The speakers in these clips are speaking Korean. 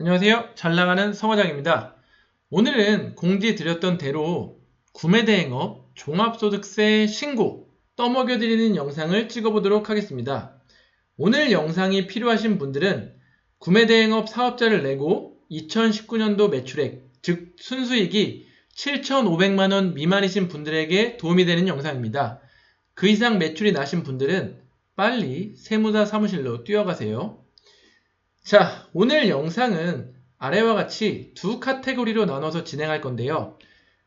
안녕하세요. 잘나가는 성화장입니다. 오늘은 공지 드렸던 대로 구매대행업 종합소득세 신고 떠먹여드리는 영상을 찍어보도록 하겠습니다. 오늘 영상이 필요하신 분들은 구매대행업 사업자를 내고 2019년도 매출액, 즉 순수익이 7,500만원 미만이신 분들에게 도움이 되는 영상입니다. 그 이상 매출이 나신 분들은 빨리 세무사 사무실로 뛰어가세요. 자, 오늘 영상은 아래와 같이 두 카테고리로 나눠서 진행할 건데요.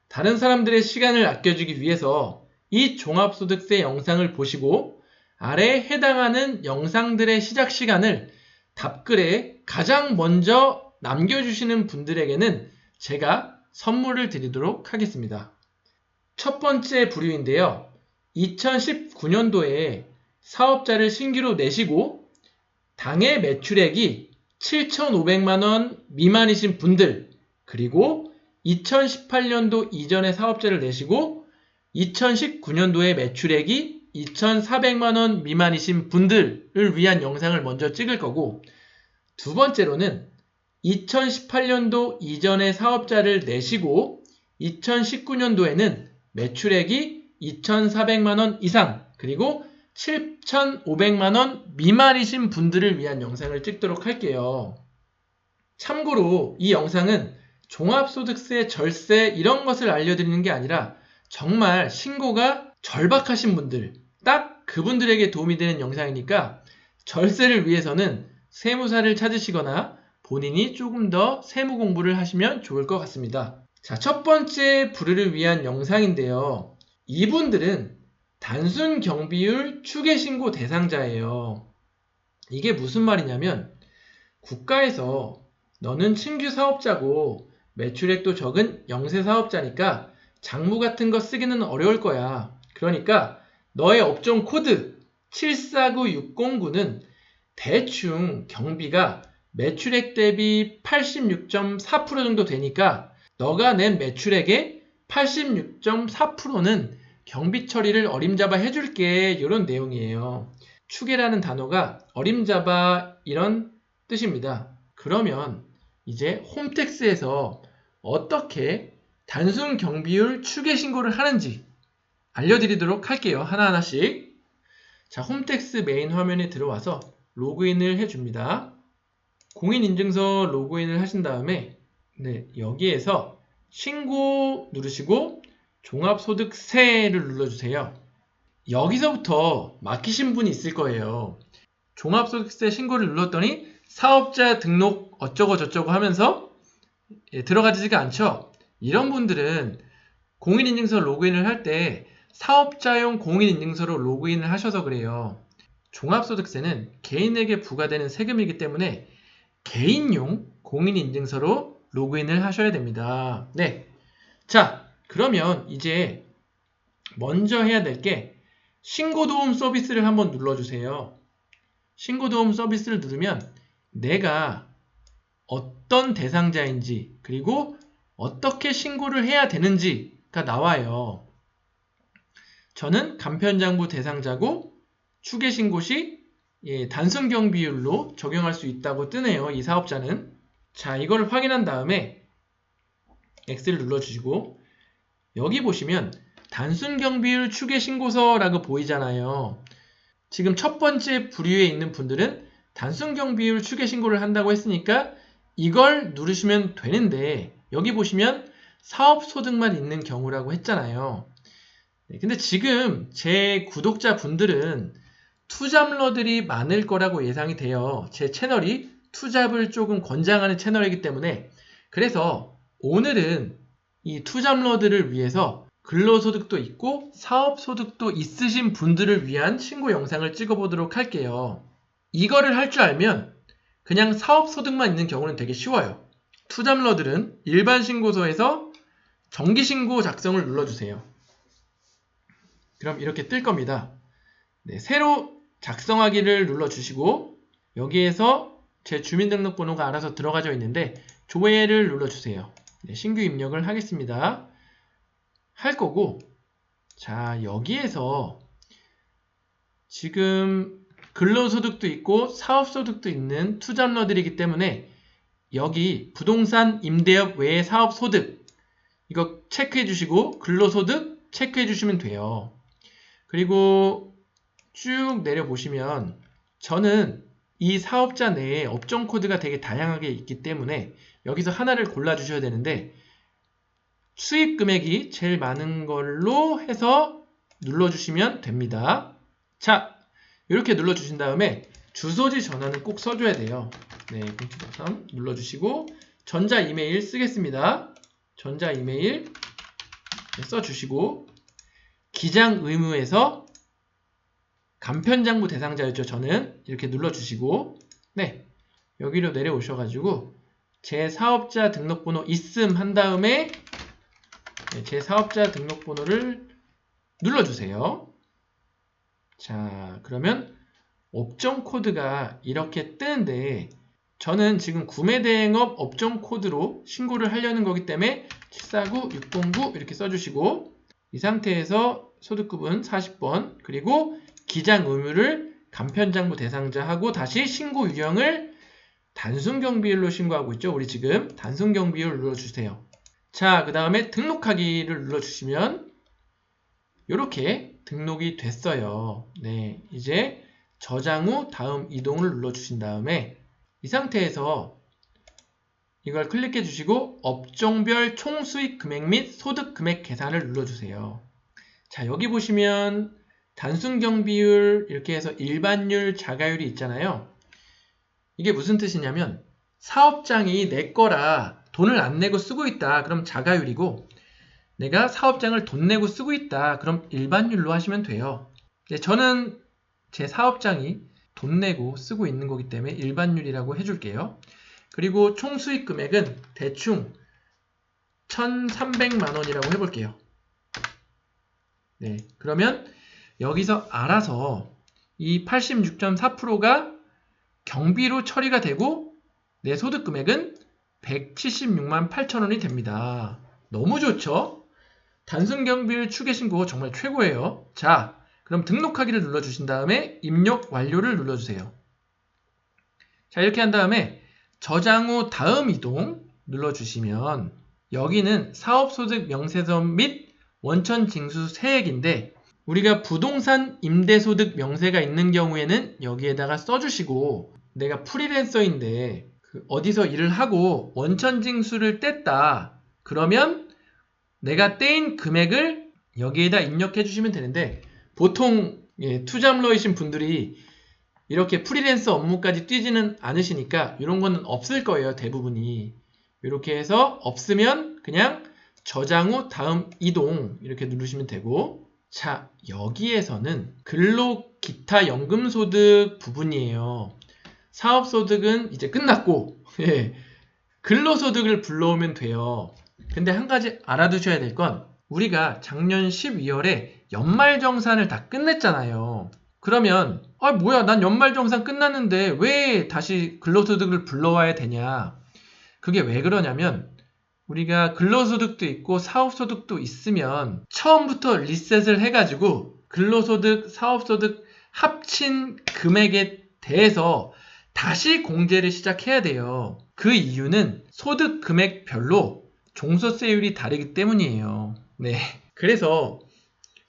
다른 사람들의 시간을 아껴주기 위해서 이 종합소득세 영상을 보시고 아래에 해당하는 영상들의 시작 시간을 답글에 가장 먼저 남겨주시는 분들에게는 제가 선물을 드리도록 하겠습니다. 첫 번째 부류인데요. 2019년도에 사업자를 신규로 내시고 당해 매출액이 7,500만원 미만이신 분들, 그리고 2018년도 이전에 사업자를 내시고 2019년도에 매출액이 2,400만원 미만이신 분들을 위한 영상을 먼저 찍을 거고, 두 번째로는 2018년도 이전에 사업자를 내시고 2019년도에는 매출액이 2,400만원 이상, 그리고 7,500만원 미만이신 분들을 위한 영상을 찍도록 할게요. 참고로 이 영상은 종합소득세, 절세 이런 것을 알려드리는 게 아니라 정말 신고가 절박하신 분들, 딱 그분들에게 도움이 되는 영상이니까 절세를 위해서는 세무사를 찾으시거나 본인이 조금 더 세무 공부를 하시면 좋을 것 같습니다. 자, 첫 번째 부류를 위한 영상인데요. 이분들은 단순 경비율 추계신고 대상자예요. 이게 무슨 말이냐면 국가에서 너는 신규 사업자고 매출액도 적은 영세 사업자니까 장부 같은 거 쓰기는 어려울 거야. 그러니까 너의 업종 코드 749609는 대충 경비가 매출액 대비 86.4% 정도 되니까 너가 낸 매출액의 86.4%는 경비 처리를 어림잡아 해줄게, 이런 내용이에요. 추계라는 단어가 어림잡아 이런 뜻입니다. 그러면 이제 홈택스에서 어떻게 단순 경비율 추계 신고를 하는지 알려드리도록 할게요. 하나하나씩. 자, 홈택스 메인 화면에 들어와서 로그인을 해줍니다. 공인인증서 로그인을 하신 다음에 여기에서 신고 누르시고 종합소득세를 눌러주세요. 여기서부터 막히신 분이 있을 거예요. 종합소득세 신고를 눌렀더니 사업자 등록 어쩌고 저쩌고 하면서 들어가지가 않죠. 이런 분들은 공인인증서 로그인을 할 때 사업자용 공인인증서로 로그인을 하셔서 그래요. 종합소득세는 개인에게 부과되는 세금이기 때문에 개인용 공인인증서로 로그인을 하셔야 됩니다. 네. 자, 그러면 이제 먼저 해야 될 게 신고도움 서비스를 한번 눌러주세요. 신고도움 서비스를 누르면 내가 어떤 대상자인지 그리고 어떻게 신고를 해야 되는지가 나와요. 저는 간편장부 대상자고 추계신고 시 단순 경비율로 적용할 수 있다고 뜨네요. 이 사업자는. 자, 이걸 확인한 다음에 X를 눌러주시고 여기 보시면 단순 경비율 추계 신고서라고 보이잖아요. 지금 첫 번째 부류에 있는 분들은 단순 경비율 추계 신고를 한다고 했으니까 이걸 누르시면 되는데 여기 보시면 사업소득만 있는 경우라고 했잖아요. 근데 지금 제 구독자분들은 투잡러들이 많을 거라고 예상이 돼요. 제 채널이 투잡을 조금 권장하는 채널이기 때문에 그래서 오늘은 이 투잡러들을 위해서 근로소득도 있고 사업소득도 있으신 분들을 위한 신고 영상을 찍어보도록 할게요. 이거를 할 줄 알면 그냥 사업소득만 있는 경우는 되게 쉬워요. 투잡러들은 일반 신고서에서 정기신고 작성을 눌러주세요. 그럼 이렇게 뜰 겁니다. 새로 작성하기를 눌러주시고 여기에서 제 주민등록번호가 알아서 들어가져 있는데 조회를 눌러주세요. 신규 입력을 하겠습니다. 할 거고, 자, 여기에서 지금 근로소득도 있고 사업소득도 있는 투잡러들이기 때문에 여기 부동산 임대업 외의 사업 소득 이거 체크해 주시고 근로소득 체크해 주시면 돼요. 그리고 쭉 내려보시면 저는 이 사업자 내에 업종 코드가 되게 다양하게 있기 때문에 여기서 하나를 골라주셔야 되는데 수익 금액이 제일 많은 걸로 해서 눌러주시면 됩니다. 자, 이렇게 눌러주신 다음에 주소지 전화는 꼭 써줘야 돼요. 네, 0.3 눌러주시고 전자 이메일 쓰겠습니다. 전자 이메일 써주시고 기장 의무에서 간편장부 대상자였죠. 저는 이렇게 눌러주시고 네, 여기로 내려오셔가지고 제 사업자 등록번호 있음 한 다음에 제 사업자 등록번호를 눌러주세요. 자, 그러면 업종 코드가 이렇게 뜨는데 저는 지금 구매대행업 업종 코드로 신고를 하려는 거기 때문에 749609 이렇게 써주시고 이 상태에서 소득급은 40번 그리고 기장 의무를 간편장부 대상자하고 다시 신고 유형을 단순경비율로 신고하고 있죠. 우리 지금 단순경비율 눌러주세요. 자, 그 다음에 등록하기를 눌러주시면 이렇게 등록이 됐어요. 네, 이제 저장 후 다음 이동을 눌러주신 다음에 이 상태에서 이걸 클릭해 주시고 업종별 총수익 금액 및 소득 금액 계산을 눌러주세요. 자, 여기 보시면 단순경비율 이렇게 해서 일반율, 자가율이 있잖아요. 이게 무슨 뜻이냐면 사업장이 내 거라 돈을 안 내고 쓰고 있다. 그럼 자가율이고 내가 사업장을 돈 내고 쓰고 있다. 그럼 일반율로 하시면 돼요. 저는 제 사업장이 돈 내고 쓰고 있는 거기 때문에 일반율이라고 해줄게요. 그리고 총수익 금액은 대충 1,300만 원이라고 해볼게요. 네, 그러면 여기서 알아서 이 86.4%가 경비로 처리가 되고 내 소득 금액은 176만 8천 원이 됩니다. 너무 좋죠? 단순 경비율 추계 신고 정말 최고예요. 자, 그럼 등록하기를 눌러주신 다음에 입력 완료를 눌러주세요. 자, 이렇게 한 다음에 저장 후 다음 이동 눌러주시면 여기는 사업소득 명세서 및 원천징수 세액인데 우리가 부동산 임대소득 명세가 있는 경우에는 여기에다가 써주시고 내가 프리랜서인데 어디서 일을 하고 원천징수를 뗐다. 그러면 내가 떼인 금액을 여기에다 입력해 주시면 되는데 보통 투잡러이신 분들이 이렇게 프리랜서 업무까지 뛰지는 않으시니까 이런 거는 없을 거예요. 대부분이. 이렇게 해서 없으면 그냥 저장 후 다음 이동 이렇게 누르시면 되고 자, 여기에서는 근로 기타 연금소득 부분이에요. 사업소득은 이제 끝났고 근로소득을 불러오면 돼요. 근데 한 가지 알아두셔야 될 건 우리가 작년 12월에 연말정산을 다 끝냈잖아요. 그러면 뭐야 난 연말정산 끝났는데 왜 다시 근로소득을 불러와야 되냐. 그게 왜 그러냐면 우리가 근로소득도 있고 사업소득도 있으면 처음부터 리셋을 해가지고 근로소득, 사업소득 합친 금액에 대해서 다시 공제를 시작해야 돼요. 그 이유는 소득 금액별로 종소세율이 다르기 때문이에요. 네. 그래서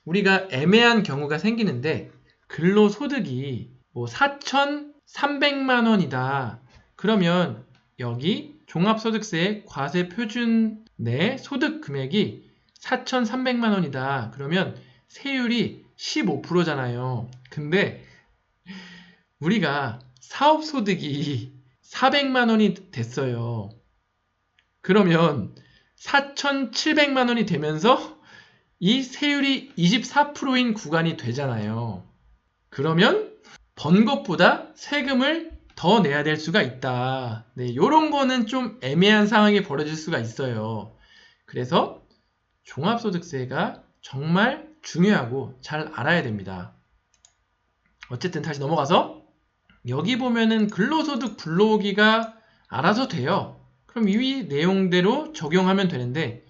우리가 애매한 경우가 생기는데 근로소득이 4,300만 원이다. 그러면 여기 종합소득세 과세 표준 내 소득 금액이 4,300만 원이다. 그러면 세율이 15%잖아요. 근데 우리가 사업소득이 400만 원이 됐어요. 그러면 4,700만 원이 되면서 이 세율이 24%인 구간이 되잖아요. 그러면 번 것보다 세금을 더 내야 될 수가 있다. 네, 이런 거는 좀 애매한 상황이 벌어질 수가 있어요. 그래서 종합소득세가 정말 중요하고 잘 알아야 됩니다. 어쨌든 다시 넘어가서 여기 보면은 근로소득 불러오기가 알아서 돼요. 그럼 이 내용대로 적용하면 되는데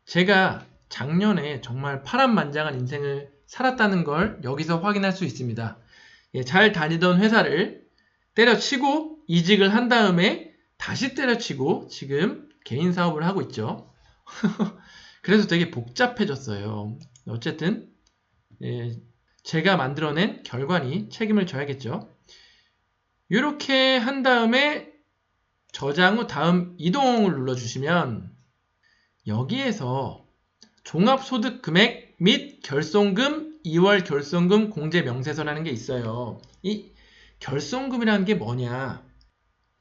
제가 작년에 정말 파란만장한 인생을 살았다는 걸 여기서 확인할 수 있습니다. 잘 다니던 회사를 때려치고 이직을 한 다음에 다시 때려치고 지금 개인 사업을 하고 있죠. 그래서 되게 복잡해졌어요. 어쨌든 제가 만들어낸 결과니 책임을 져야겠죠. 이렇게 한 다음에 저장 후 다음 이동을 눌러주시면 여기에서 종합소득금액 및 결손금 2월 결손금 공제 명세서라는 게 있어요. 이 결손금이라는 게 뭐냐?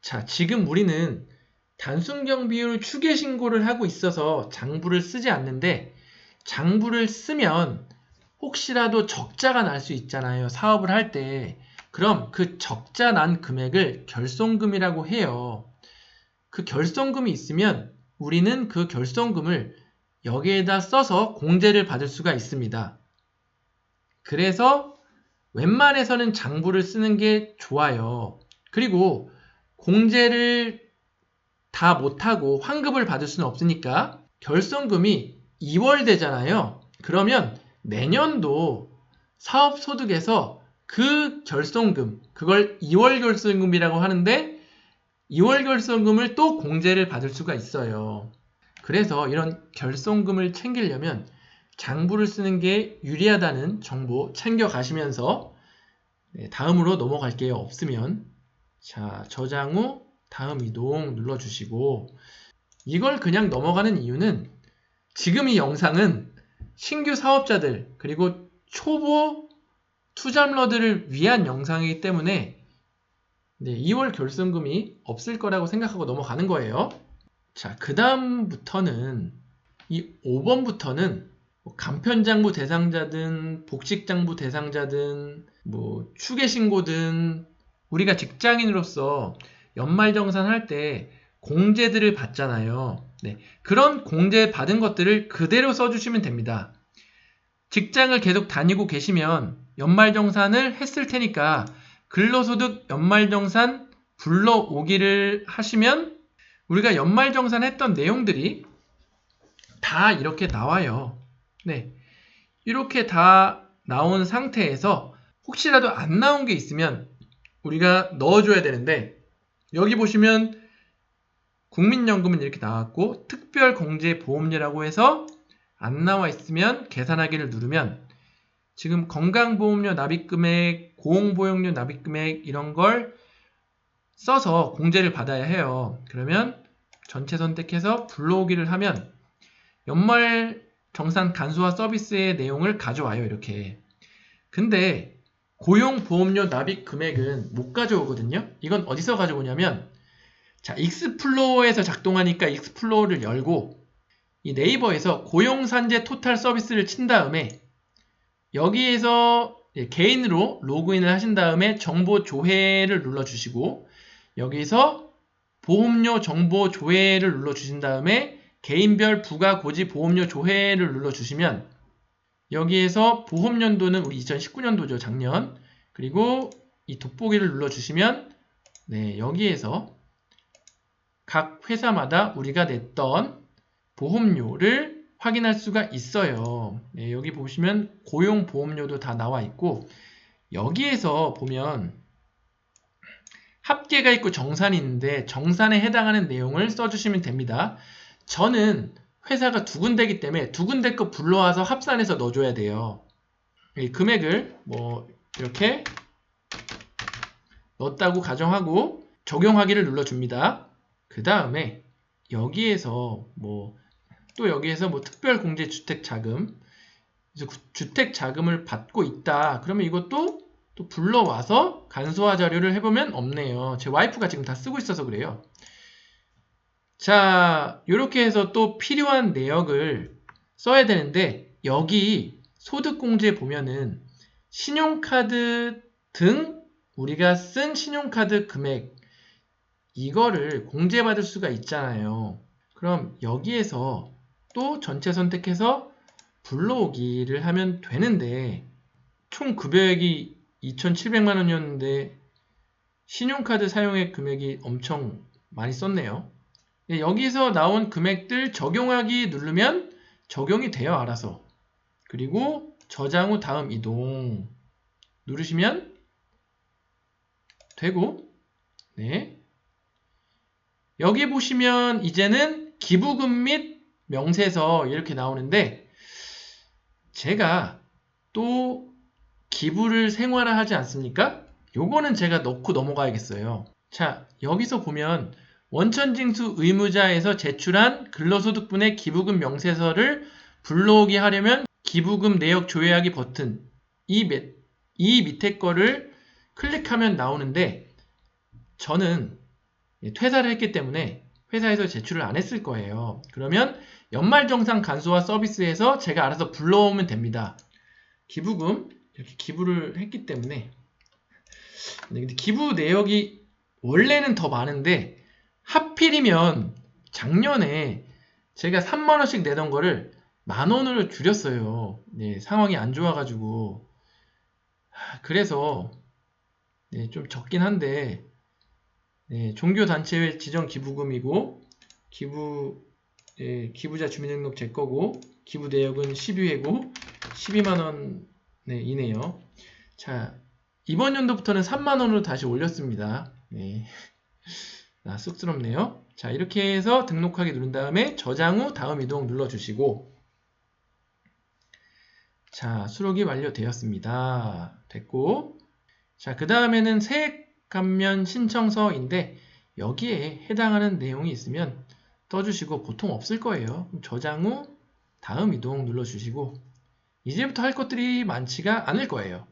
자, 지금 우리는 단순경비율 추계신고를 하고 있어서 장부를 쓰지 않는데 장부를 쓰면 혹시라도 적자가 날 수 있잖아요. 사업을 할 때. 그럼 그 적자 난 금액을 결손금이라고 해요. 그 결손금이 있으면 우리는 그 결손금을 여기에다 써서 공제를 받을 수가 있습니다. 그래서 웬만해서는 장부를 쓰는 게 좋아요. 그리고 공제를 다 못하고 환급을 받을 수는 없으니까 결손금이 2월 되잖아요. 그러면 내년도 사업소득에서 그 결손금, 그걸 2월 결손금이라고 하는데 2월 결손금을 또 공제를 받을 수가 있어요. 그래서 이런 결손금을 챙기려면 장부를 쓰는 게 유리하다는 정보 챙겨가시면서 다음으로 넘어갈게요. 없으면 자, 저장 후 다음 이동 눌러주시고 이걸 그냥 넘어가는 이유는 지금 이 영상은 신규 사업자들 그리고 초보 투잡러들을 위한 영상이기 때문에 2월 결손금이 없을 거라고 생각하고 넘어가는 거예요. 자, 그 다음부터는 이 5번부터는 간편장부 대상자든 복직장부 대상자든 추계신고든 우리가 직장인으로서 연말정산 할 때 공제들을 받잖아요. 그런 공제 받은 것들을 그대로 써주시면 됩니다. 직장을 계속 다니고 계시면 연말정산을 했을 테니까 근로소득 연말정산 불러오기를 하시면 우리가 연말정산 했던 내용들이 다 이렇게 나와요. 이렇게 다 나온 상태에서 혹시라도 안 나온 게 있으면 우리가 넣어줘야 되는데 여기 보시면 국민연금은 이렇게 나왔고 특별공제보험료라고 해서 안 나와 있으면 계산하기를 누르면 지금 건강보험료 납입금액, 고용보험료 납입금액 이런 걸 써서 공제를 받아야 해요. 그러면 전체 선택해서 불러오기를 하면 연말정산 간소화 서비스의 내용을 가져와요. 이렇게. 근데 고용보험료 납입금액은 못 가져오거든요. 이건 어디서 가져오냐면 자, 익스플로어에서 작동하니까 익스플로어를 열고 이 네이버에서 고용산재 토탈 서비스를 친 다음에 여기에서 개인으로 로그인을 하신 다음에 정보 조회를 눌러주시고 여기서 보험료 정보 조회를 눌러주신 다음에 개인별 부가 고지 보험료 조회를 눌러주시면 여기에서 보험연도는 우리 2019년도죠. 작년. 그리고 이 돋보기를 눌러주시면 여기에서 각 회사마다 우리가 냈던 보험료를 확인할 수가 있어요. 여기 보시면 고용보험료도 다 나와 있고 여기에서 보면 합계가 있고 정산이 있는데 정산에 해당하는 내용을 써주시면 됩니다. 저는 회사가 두 군데이기 때문에 두 군데 거 불러와서 합산해서 넣어줘야 돼요. 이 금액을 이렇게 넣었다고 가정하고 적용하기를 눌러줍니다. 그 다음에 여기에서 특별공제주택자금 주택자금을 받고 있다. 그러면 이것도 또 불러와서 간소화 자료를 해보면 없네요. 제 와이프가 지금 다 쓰고 있어서 그래요. 자, 이렇게 해서 또 필요한 내역을 써야 되는데 여기 소득공제 보면은 신용카드 등 우리가 쓴 신용카드 금액 이거를 공제받을 수가 있잖아요. 그럼 여기에서 또 전체 선택해서 불러오기를 하면 되는데 총 급여액이 2,700만 원이었는데 신용카드 사용액 금액이 엄청 많이 썼네요. 여기서 나온 금액들 적용하기 누르면 적용이 돼요. 알아서. 그리고 저장 후 다음 이동 누르시면 되고 여기 보시면 이제는 기부금 및 명세서 이렇게 나오는데 제가 또 기부를 생활화하지 않습니까? 요거는 제가 넣고 넘어가야겠어요. 자, 여기서 보면 원천징수 의무자에서 제출한 근로소득분의 기부금 명세서를 불러오게 하려면 기부금 내역 조회하기 버튼 이 밑에 거를 클릭하면 나오는데 저는 퇴사를 했기 때문에 회사에서 제출을 안 했을 거예요. 그러면 연말정산 간소화 서비스에서 제가 알아서 불러오면 됩니다. 기부금 이렇게 기부를 했기 때문에 근데 기부 내역이 원래는 더 많은데 하필이면 작년에 제가 3만원씩 내던 거를 만원으로 줄였어요. 네, 상황이 안 좋아가지고 그래서 네, 좀 적긴 한데 네, 종교단체 지정 기부금이고 기부자 주민등록 제 거고 기부 내역은 12회고 12만원 네, 이네요. 자, 이번 연도부터는 3만원으로 다시 올렸습니다. 네. 쑥스럽네요. 자, 이렇게 해서 등록하기 누른 다음에 저장 후 다음 이동 눌러주시고 자, 수록이 완료되었습니다. 됐고 자, 그 다음에는 세액 감면 신청서인데 여기에 해당하는 내용이 있으면 떠주시고 보통 없을 거예요. 저장 후 다음 이동 눌러주시고 이제부터 할 것들이 많지가 않을 거예요.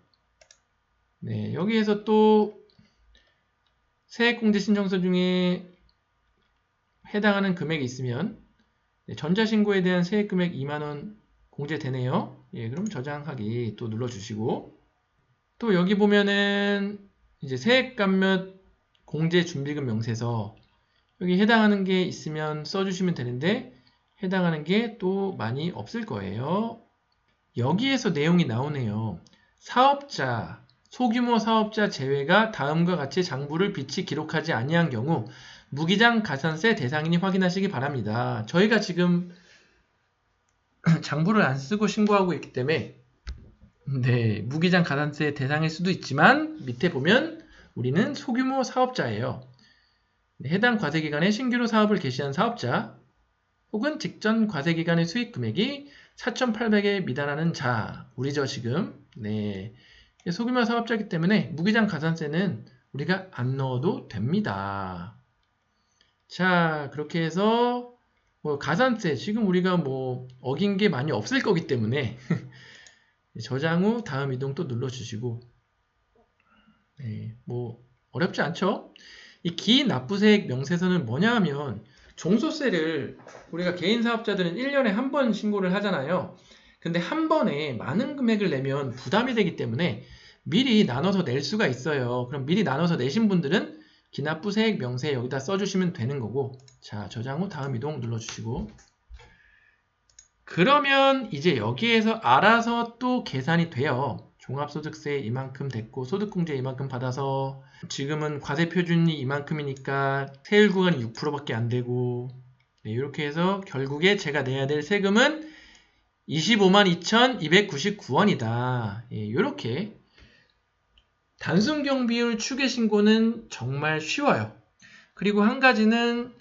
네, 여기에서 또 세액공제 신청서 중에 해당하는 금액이 있으면 전자신고에 대한 세액금액 2만원 공제되네요. 예, 그럼 저장하기 또 눌러주시고 또 여기 보면은 이제 세액감면 공제 준비금 명세서 여기 해당하는 게 있으면 써주시면 되는데 해당하는 게 또 많이 없을 거예요. 여기에서 내용이 나오네요. 사업자, 소규모 사업자 제외가 다음과 같이 장부를 비치 기록하지 아니한 경우 무기장 가산세 대상인이 확인하시기 바랍니다. 저희가 지금 장부를 안 쓰고 신고하고 있기 때문에 네, 무기장 가산세 대상일 수도 있지만 밑에 보면 우리는 소규모 사업자예요. 해당 과세기간에 신규로 사업을 개시한 사업자 혹은 직전 과세기간의 수익금액이 4,800에 미달하는 자, 우리죠 지금. 네, 소규모 사업자이기 때문에 무기장 가산세는 우리가 안 넣어도 됩니다. 자, 그렇게 해서 가산세 지금 우리가 어긴 게 많이 없을 거기 때문에 저장 후 다음 이동 또 눌러주시고 네, 어렵지 않죠? 이 기납부세액 명세서는 뭐냐 하면 종소세를 우리가 개인 사업자들은 1년에 한 번 신고를 하잖아요. 근데 한 번에 많은 금액을 내면 부담이 되기 때문에 미리 나눠서 낼 수가 있어요. 그럼 미리 나눠서 내신 분들은 기납부세액 명세 여기다 써주시면 되는 거고 자, 저장 후 다음 이동 눌러주시고 그러면 이제 여기에서 알아서 또 계산이 돼요. 종합소득세 이만큼 됐고 소득공제 이만큼 받아서 지금은 과세표준이 이만큼이니까 세율 구간이 6%밖에 안 되고 네, 이렇게 해서 결국에 제가 내야 될 세금은 252,299원이다. 예, 이렇게 단순경비율 추계신고는 정말 쉬워요. 그리고 한 가지는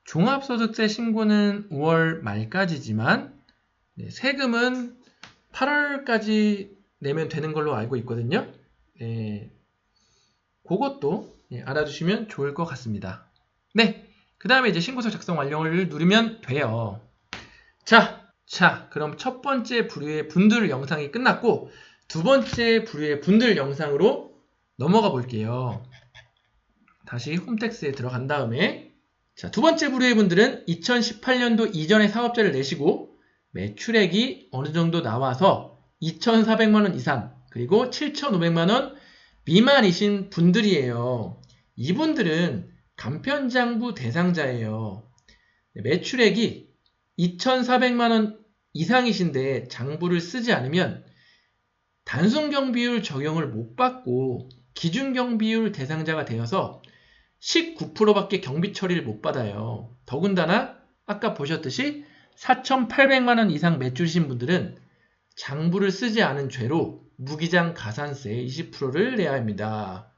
종합소득세 신고는 5월 말까지지만 네, 세금은 8월까지 내면 되는 걸로 알고 있거든요. 네, 그것도 알아두시면 좋을 것 같습니다. 네, 그 다음에 이제 신고서 작성 완료를 누르면 돼요. 자, 그럼 첫 번째 부류의 분들 영상이 끝났고 두 번째 부류의 분들 영상으로 넘어가 볼게요. 다시 홈택스에 들어간 다음에 자, 두 번째 부류의 분들은 2018년도 이전에 사업자를 내시고 매출액이 어느 정도 나와서 2,400만원 이상 그리고 7,500만원 미만이신 분들이에요. 이분들은 간편장부 대상자예요. 매출액이 2,400만원 이상이신데 장부를 쓰지 않으면 단순경비율 적용을 못 받고 기준경비율 대상자가 되어서 19%밖에 경비 처리를 못 받아요. 더군다나 아까 보셨듯이 4,800만원 이상 매출이신 분들은 장부를 쓰지 않은 죄로 무기장 가산세 20%를 내야 합니다.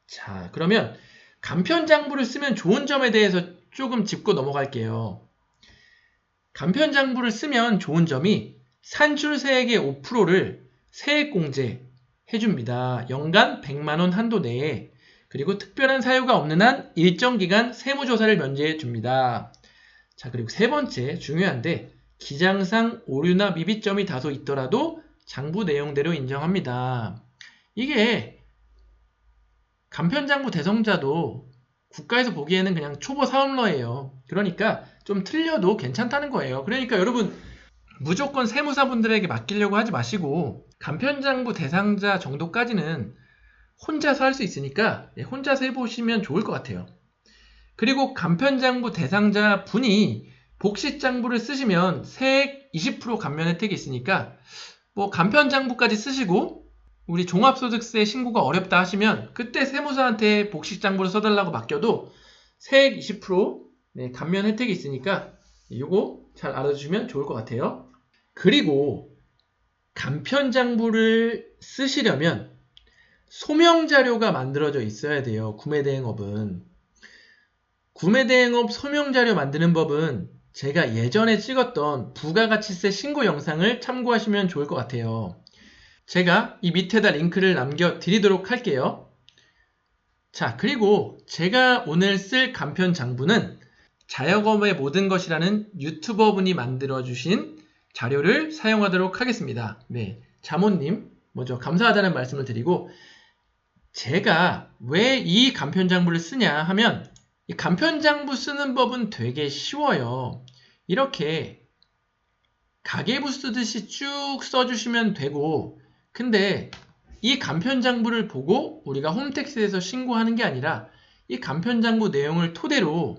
자, 그러면 간편장부를 쓰면 좋은 점에 대해서 조금 짚고 넘어갈게요. 간편장부를 쓰면 좋은 점이 산출세액의 5%를 세액공제 해줍니다. 연간 100만원 한도 내에. 그리고 특별한 사유가 없는 한 일정 기간 세무조사를 면제해 줍니다. 자, 그리고 세 번째 중요한데 기장상 오류나 미비점이 다소 있더라도 장부 내용대로 인정합니다. 이게 간편장부 대상자도 국가에서 보기에는 그냥 초보 사업러예요. 그러니까 좀 틀려도 괜찮다는 거예요. 그러니까 여러분 무조건 세무사분들에게 맡기려고 하지 마시고 간편장부 대상자 정도까지는 혼자서 할 수 있으니까 혼자서 해보시면 좋을 것 같아요. 그리고 간편장부 대상자 분이 복식장부를 쓰시면 세액 20% 감면 혜택이 있으니까 뭐 간편장부까지 쓰시고 우리 종합소득세 신고가 어렵다 하시면 그때 세무사한테 복식장부를 써달라고 맡겨도 세액 20% 감면 혜택이 있으니까 이거 잘 알아주시면 좋을 것 같아요. 그리고 간편장부를 쓰시려면 소명자료가 만들어져 있어야 돼요. 구매대행업은. 구매대행업 소명자료 만드는 법은 제가 예전에 찍었던 부가가치세 신고 영상을 참고하시면 좋을 것 같아요. 제가 이 밑에다 링크를 남겨드리도록 할게요. 자, 그리고 제가 오늘 쓸 간편장부는 자영업의 모든 것이라는 유튜버분이 만들어주신 자료를 사용하도록 하겠습니다. 네, 자모님 먼저 감사하다는 말씀을 드리고 제가 왜 이 간편장부를 쓰냐 하면 이 간편장부 쓰는 법은 되게 쉬워요. 이렇게 가계부 쓰듯이 쭉 써주시면 되고 근데 이 간편장부를 보고 우리가 홈택스에서 신고하는 게 아니라 이 간편장부 내용을 토대로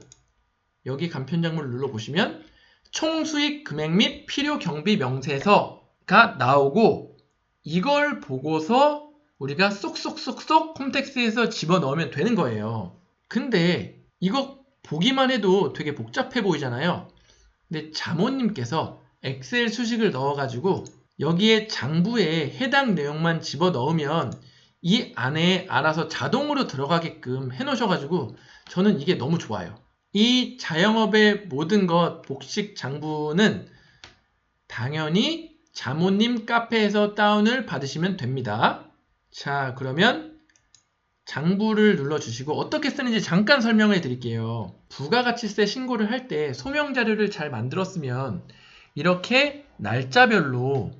여기 간편장부를 눌러보시면 총수익 금액 및 필요 경비 명세서가 나오고 이걸 보고서 우리가 쏙쏙쏙쏙 홈택스에서 집어넣으면 되는 거예요. 근데 이거 보기만 해도 되게 복잡해 보이잖아요. 근데 자모님께서 엑셀 수식을 넣어가지고 여기에 장부에 해당 내용만 집어넣으면 이 안에 알아서 자동으로 들어가게끔 해놓으셔가지고 저는 이게 너무 좋아요. 이 자영업의 모든 것 복식 장부는 당연히 자모님 카페에서 다운을 받으시면 됩니다. 자, 그러면 장부를 눌러주시고 어떻게 쓰는지 잠깐 설명해 드릴게요. 부가가치세 신고를 할 때 소명자료를 잘 만들었으면 이렇게 날짜별로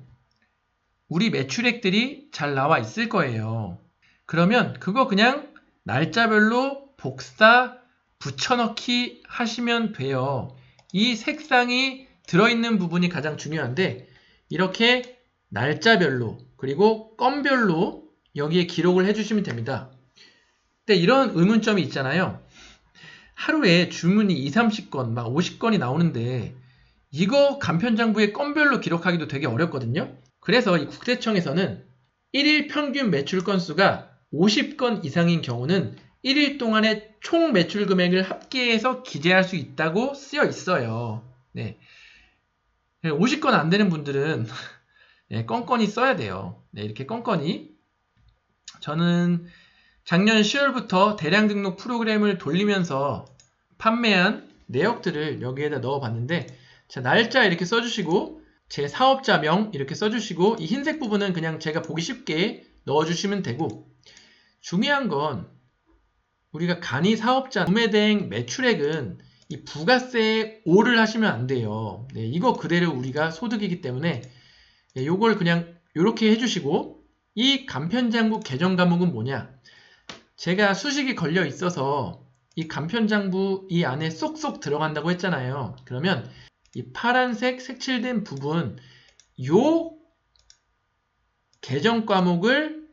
우리 매출액들이 잘 나와 있을 거예요. 그러면 그거 그냥 날짜별로 복사, 붙여넣기 하시면 돼요. 이 색상이 들어있는 부분이 가장 중요한데 이렇게 날짜별로 그리고 건별로 여기에 기록을 해주시면 됩니다. 근데 이런 의문점이 있잖아요. 하루에 주문이 20, 30건, 막 50건이 나오는데 이거 간편장부에 건별로 기록하기도 되게 어렵거든요. 그래서 이 국세청에서는 1일 평균 매출 건수가 50건 이상인 경우는 1일 동안의 총 매출 금액을 합계해서 기재할 수 있다고 쓰여 있어요. 네. 50건 안 되는 분들은 건건이 써야 돼요. 네, 이렇게 건건이. 저는 작년 10월부터 대량 등록 프로그램을 돌리면서 판매한 내역들을 여기에다 넣어봤는데 자, 날짜 이렇게 써주시고 제 사업자명 이렇게 써주시고 이 흰색 부분은 그냥 제가 보기 쉽게 넣어주시면 되고 중요한 건 우리가 간이 사업자 구매대행 매출액은 이 부가세에 5를 하시면 안 돼요. 네, 이거 그대로 우리가 소득이기 때문에 요걸 그냥 이렇게 해주시고 이 간편장부 계정 과목은 뭐냐 제가 수식이 걸려 있어서 이 간편장부 이 안에 쏙쏙 들어간다고 했잖아요. 그러면 이 파란색 색칠된 부분 요 계정 과목을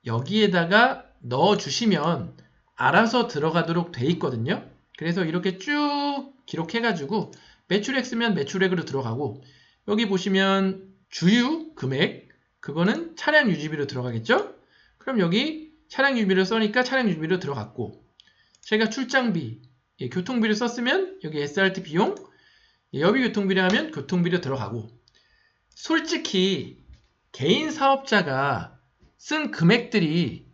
여기에다가 넣어주시면 알아서 들어가도록 돼 있거든요. 그래서 이렇게 쭉 기록해가지고 매출액 쓰면 매출액으로 들어가고 여기 보시면 주유 금액 그거는 차량 유지비로 들어가겠죠? 그럼 여기 차량 유지비를 써니까 차량 유지비로 들어갔고 제가 출장비, 교통비를 썼으면 여기 SRT 비용, 여비 교통비를 하면 교통비로 들어가고 솔직히 개인 사업자가 쓴 금액들이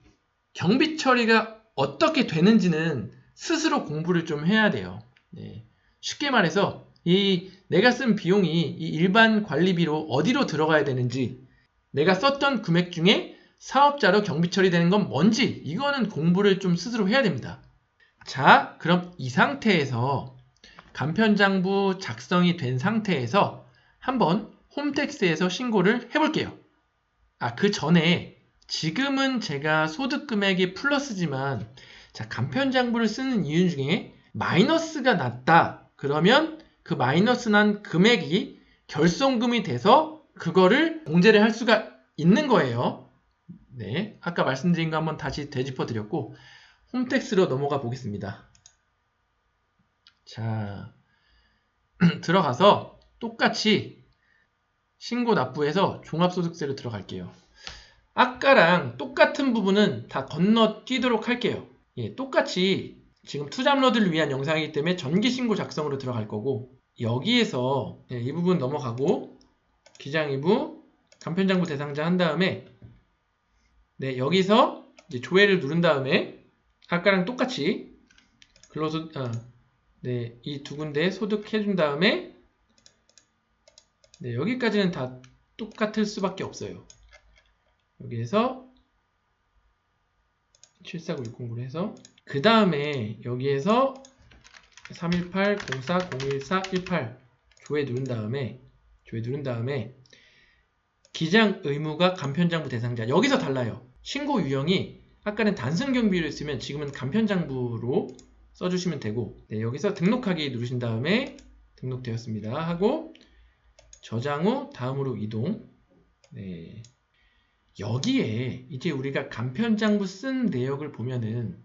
경비 처리가 어떻게 되는지는 스스로 공부를 좀 해야 돼요. 네. 쉽게 말해서 내가 쓴 비용이 이 일반 관리비로 어디로 들어가야 되는지, 내가 썼던 금액 중에 사업자로 경비 처리되는 건 뭔지, 이거는 공부를 좀 스스로 해야 됩니다. 자, 그럼 이 상태에서 간편장부 작성이 된 상태에서 한번 홈택스에서 신고를 해볼게요. 그 전에 지금은 제가 소득금액이 플러스지만, 자, 간편장부를 쓰는 이유 중에 마이너스가 났다. 그러면 그 마이너스 난 금액이 결손금이 돼서 그거를 공제를 할 수가 있는 거예요. 네, 아까 말씀드린 거 한번 다시 되짚어 드렸고, 홈택스로 넘어가 보겠습니다. 자, 들어가서 똑같이 신고 납부해서 종합소득세로 들어갈게요. 아까랑 똑같은 부분은 다 건너뛰도록 할게요. 예, 똑같이 지금 투잡러들을 위한 영상이기 때문에 전기신고 작성으로 들어갈 거고, 여기에서 이 부분 넘어가고 기장이부 간편장부 대상자 한 다음에, 네, 여기서 이제 조회를 누른 다음에 아까랑 똑같이 네, 이 두 군데 소득해준 다음에, 네, 여기까지는 다 똑같을 수밖에 없어요. 여기에서 74960으로 해서 그 다음에 여기에서 31804014118 조회 누른 다음에 기장 의무가 간편장부 대상자, 여기서 달라요. 신고 유형이 아까는 단순 경비로 했으면 지금은 간편장부로 써주시면 되고, 네, 여기서 등록하기 누르신 다음에 등록되었습니다 하고 저장 후 다음으로 이동. 네, 여기에 이제 우리가 간편장부 쓴 내역을 보면은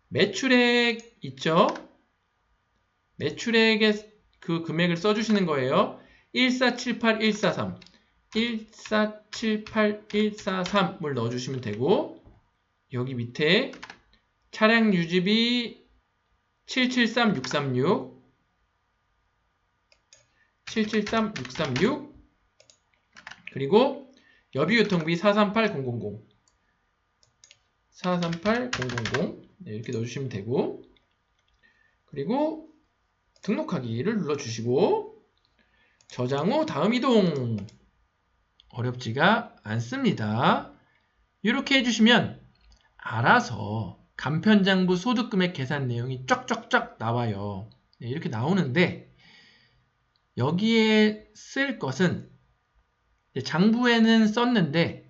매출액 있죠? 매출액의 그 금액을 써주시는 거예요. 1478143 1478143을 넣어주시면 되고, 여기 밑에 차량 유지비 773636 그리고 여비유통비 438000 네, 이렇게 넣어주시면 되고, 그리고 등록하기를 눌러주시고 저장 후 다음 이동. 어렵지가 않습니다. 이렇게 해주시면 알아서 간편장부 소득금액 계산 내용이 쫙쫙쫙 나와요. 네, 이렇게 나오는데 여기에 쓸 것은 장부에는 썼는데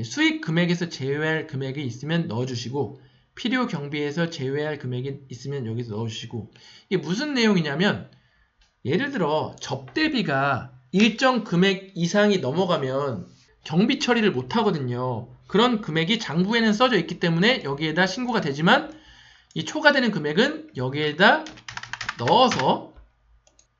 수익 금액에서 제외할 금액이 있으면 넣어주시고, 필요 경비에서 제외할 금액이 있으면 여기서 넣어주시고, 이게 무슨 내용이냐면, 예를 들어 접대비가 일정 금액 이상이 넘어가면 경비 처리를 못 하거든요. 그런 금액이 장부에는 써져 있기 때문에 여기에다 신고가 되지만, 이 초과되는 금액은 여기에다 넣어서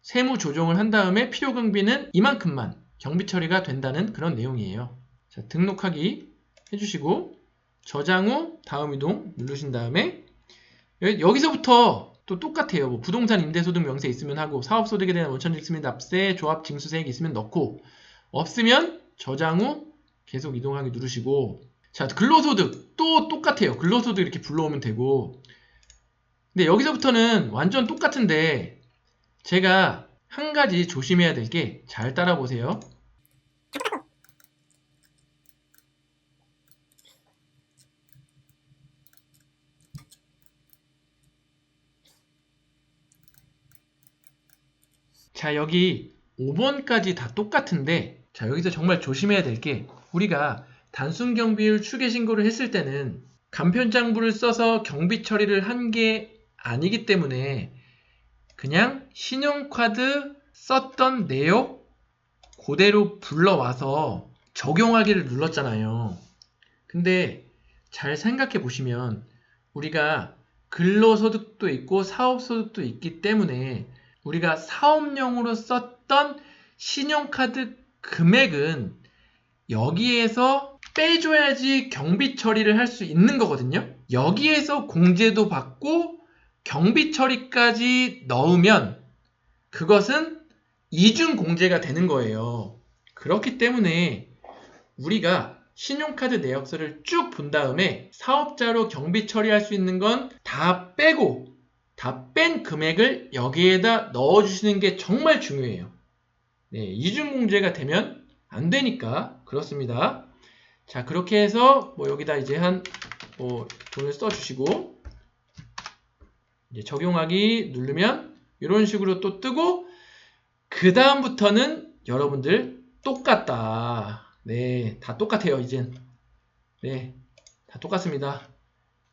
세무 조정을 한 다음에 필요 경비는 이만큼만 경비 처리가 된다는 그런 내용이에요. 자, 등록하기 해주시고 저장 후 다음 이동 누르신 다음에 여기서부터 또 똑같아요. 뭐 부동산 임대소득 명세 있으면 하고, 사업소득에 대한 원천 직수및 납세, 조합 징수세액 있으면 넣고, 없으면 저장 후 계속 이동하기 누르시고, 자, 근로소득 또 똑같아요. 근로소득 이렇게 불러오면 되고. 근데 여기서부터는 완전 똑같은데 제가 한 가지 조심해야 될 게, 잘 따라 보세요. 자, 여기 5번까지 다 똑같은데, 자, 여기서 정말 조심해야 될 게, 우리가 단순 경비율 추계 신고를 했을 때는 간편장부를 써서 경비 처리를 한 게 아니기 때문에 그냥 신용카드 썼던 내용 그대로 불러와서 적용하기를 눌렀잖아요. 근데 잘 생각해 보시면 우리가 근로소득도 있고 사업소득도 있기 때문에 우리가 사업용으로 썼던 신용카드 금액은 여기에서 빼줘야지 경비 처리를 할 수 있는 거거든요. 여기에서 공제도 받고 경비 처리까지 넣으면 그것은 이중 공제가 되는 거예요. 그렇기 때문에 우리가 신용카드 내역서를 쭉 본 다음에 사업자로 경비 처리할 수 있는 건 다 빼고 다 뺀 금액을 여기에다 넣어주시는 게 정말 중요해요. 네, 이중공제가 되면 안 되니까 그렇습니다. 자, 그렇게 해서 뭐 여기다 이제 돈을 써주시고 이제 적용하기 누르면 이런 식으로 또 뜨고 그 다음부터는 여러분들 똑같다. 네, 다 똑같아요, 이젠. 네, 다 똑같습니다.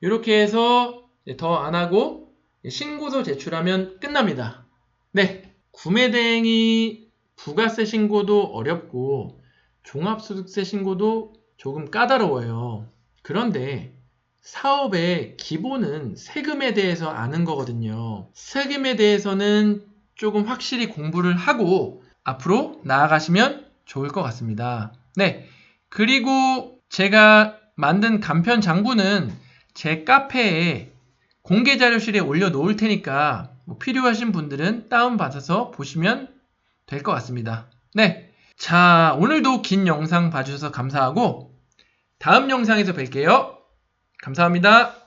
이렇게 해서 더 안 하고 신고서 제출하면 끝납니다. 네, 구매대행이 부가세 신고도 어렵고 종합소득세 신고도 조금 까다로워요. 그런데 사업의 기본은 세금에 대해서 아는 거거든요. 세금에 대해서는 조금 확실히 공부를 하고 앞으로 나아가시면 좋을 것 같습니다. 네, 그리고 제가 만든 간편 장부는 제 카페에 공개 자료실에 올려놓을 테니까 필요하신 분들은 다운받아서 보시면 될 것 같습니다. 네, 자, 오늘도 긴 영상 봐주셔서 감사하고 다음 영상에서 뵐게요. 감사합니다.